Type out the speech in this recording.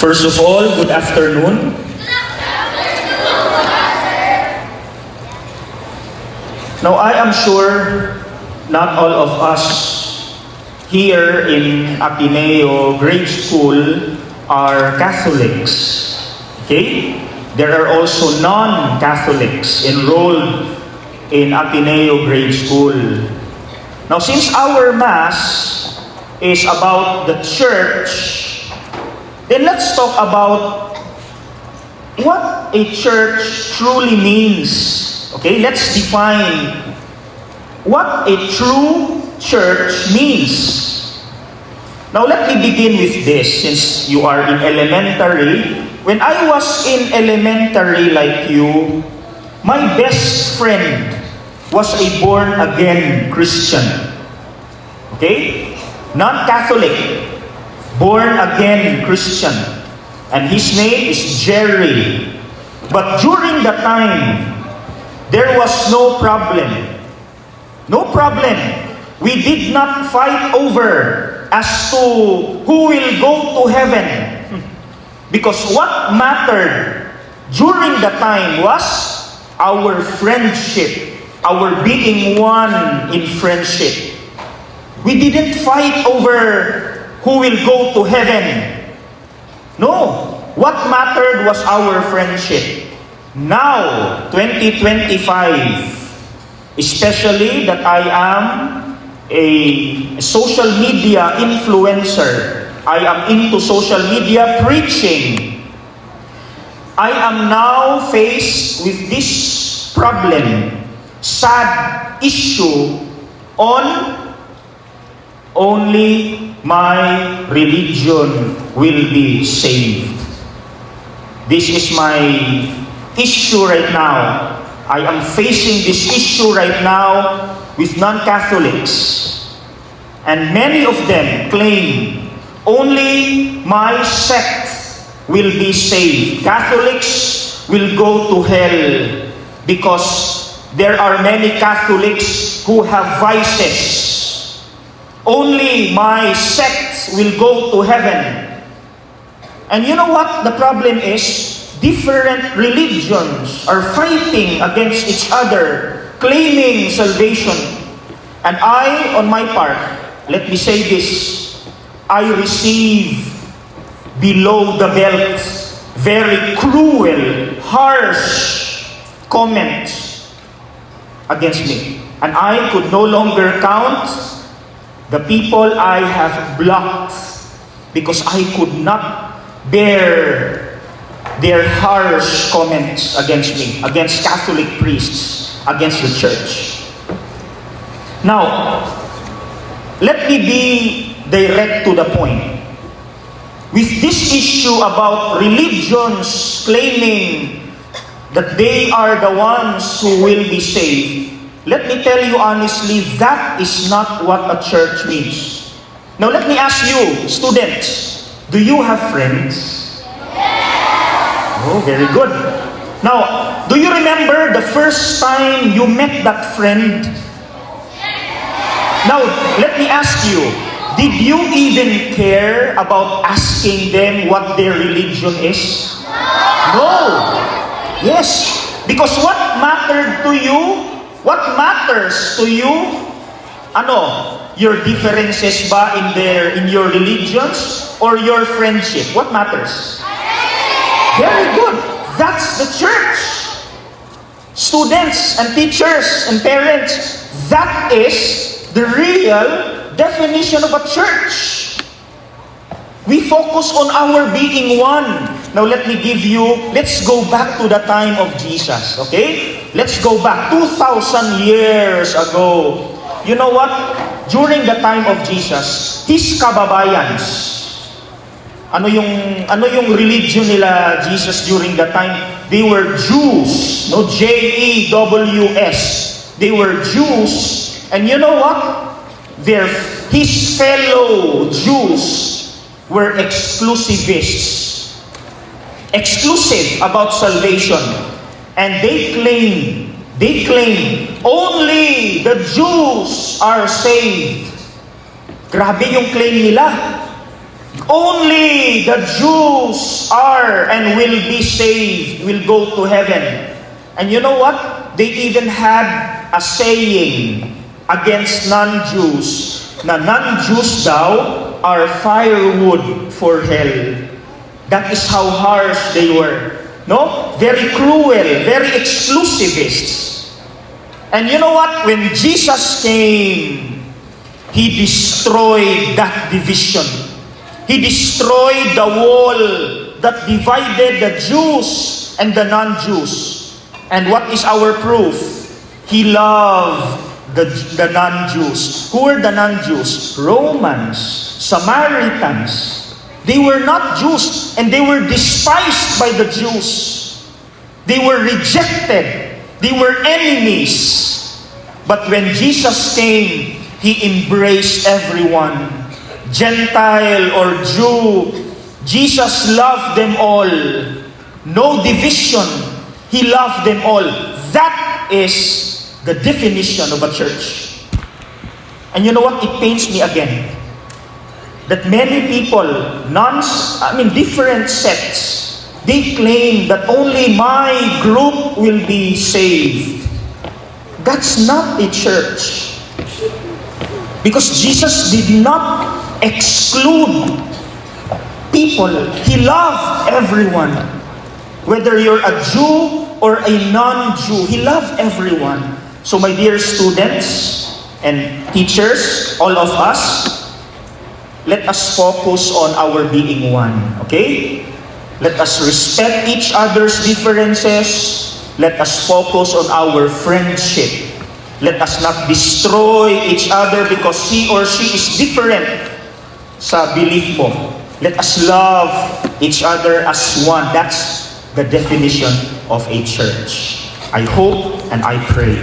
First of all, good afternoon. Now, I am sure not all of us here in Ateneo Grade School are Catholics. Okay? There are also non-Catholics enrolled in Ateneo Grade School. Now, since our Mass is about the Church, then let's talk about what a church truly means. Okay, let's define what a true church means. Now, let me begin with this, since you are in elementary. When I was in elementary like you, my best friend was a born-again Christian. Okay? Non-Catholic. Born-again Christian. And his name is Jerry. But during the time, there was no problem. No problem. We did not fight over as to who will go to heaven. Because what mattered during the time was our friendship, our being one in friendship. We didn't fight over who will go to heaven. No. What mattered was our friendship. Now, 2025, especially that I am a social media influencer, I am into social media preaching, I am now faced with this problem, sad issue on only my religion will be saved. This is my issue right now. I am facing this issue right now with non-Catholics. And many of them claim only my sect will be saved. Catholics will go to hell because there are many Catholics who have vices. Only my sect will go to heaven. And you know what the problem is? Different religions are fighting against each other, claiming salvation. And I, on my part, let me say this, I receive below the belt very cruel, harsh comments against me. And I could no longer count the people I have blocked because I could not bear their harsh comments against me, against Catholic priests, against the church. Now, let me be direct to the point. With this issue about religions claiming that they are the ones who will be saved, let me tell you honestly, that is not what a church means. Now let me ask you, students, do you have friends? Oh, very good. Now, do you remember the first time you met that friend? Now, let me ask you, did you even care about asking them what their religion is? No. Yes. Because what mattered to you? What matters to you? Ano? Your differences ba in your religions or your friendship? What matters? Very good. That's the church. Students and teachers and parents, that is the real definition of a church. We focus on our being one. Now let's go back to the time of Jesus, okay? Let's go back 2,000 years ago. You know what? During the time of Jesus, his kababayans, ano yung religion nila Jesus during that time? They were Jews, no, Jews. They were Jews, and you know what? His fellow Jews were exclusivists, exclusive about salvation, and they claim only the Jews are saved. Grabe yung claim nila. Only the Jews are and will be saved, will go to heaven. And you know what? They even had a saying against non-Jews, na non-Jews daw are firewood for hell. That is how harsh they were. No? Very cruel, very exclusivist. And you know what? When Jesus came, He destroyed that division. He destroyed the wall that divided the Jews and the non-Jews. And what is our proof? He loved the non-Jews. Who were the non-Jews? Romans, Samaritans. They were not Jews, and they were despised by the Jews. They were rejected. They were enemies. But when Jesus came, He embraced everyone. Gentile or Jew, Jesus loved them all. No division. He loved them all. That is the definition of a church. And you know what? It pains me again that many people, different sects, they claim that only my group will be saved. That's not a church. Because Jesus did not exclude people. He loved everyone. Whether you're a Jew or a non-Jew, He loved everyone. So my dear students and teachers, all of us, let us focus on our being one. Okay? Let us respect each other's differences. Let us focus on our friendship. Let us not destroy each other because he or she is different sa belief mo. Let us love each other as one. That's the definition of a church. I hope and I pray